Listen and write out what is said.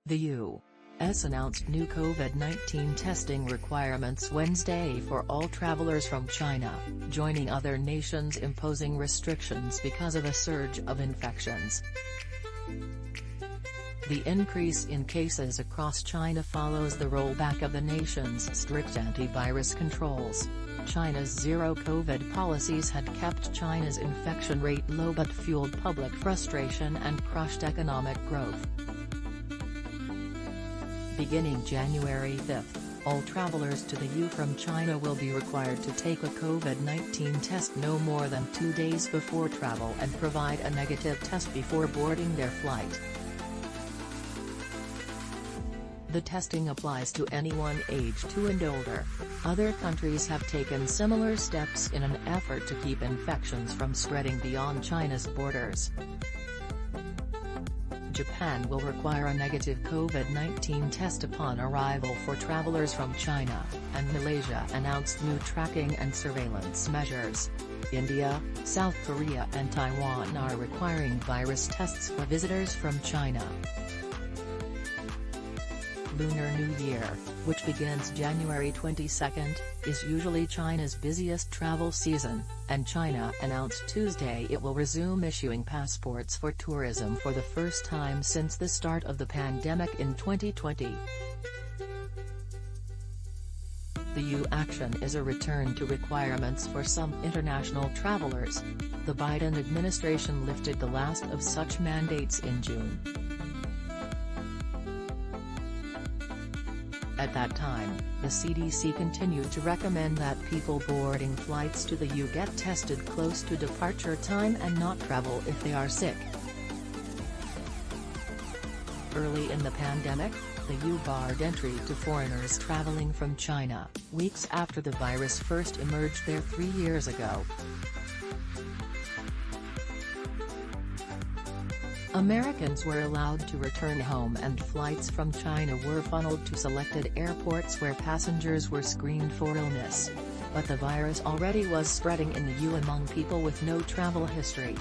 The U.S. announced new COVID-19 testing requirements Wednesday for all travelers from China, joining other nations imposing restrictions because of a surge of infections. The increase in cases across China follows the rollback of the nation's strict antivirus controls. China's zero-COVID policies had kept China's infection rate low but fueled public frustration and crushed economic growth. Beginning January 5, all travelers to the EU from China will be required to take a COVID-19 test no more than 2 days before travel and provide a negative test before boarding their flight. The testing applies to anyone aged 2 and older. Other countries have taken similar steps in an effort to keep infections from spreading beyond China's borders. Japan will require a negative COVID-19 test upon arrival for travelers from China, and Malaysia announced new tracking and surveillance measures. India, South Korea and Taiwan are requiring virus tests for visitors from China. Lunar New Year, which begins January 22, is usually China's busiest travel season, and China announced Tuesday it will resume issuing passports for tourism for the first time since the start of the pandemic in 2020. The EU action is a return to requirements for some international travelers. The Biden administration lifted the last of such mandates in June. At that time, the CDC continued to recommend that people boarding flights to the EU get tested close to departure time and not travel if they are sick. Early in the pandemic, the EU barred entry to foreigners traveling from China, weeks after the virus first emerged there 3 years ago. Americans were allowed to return home and flights from China were funneled to selected airports where passengers were screened for illness. But the virus already was spreading in the EU among people with no travel history.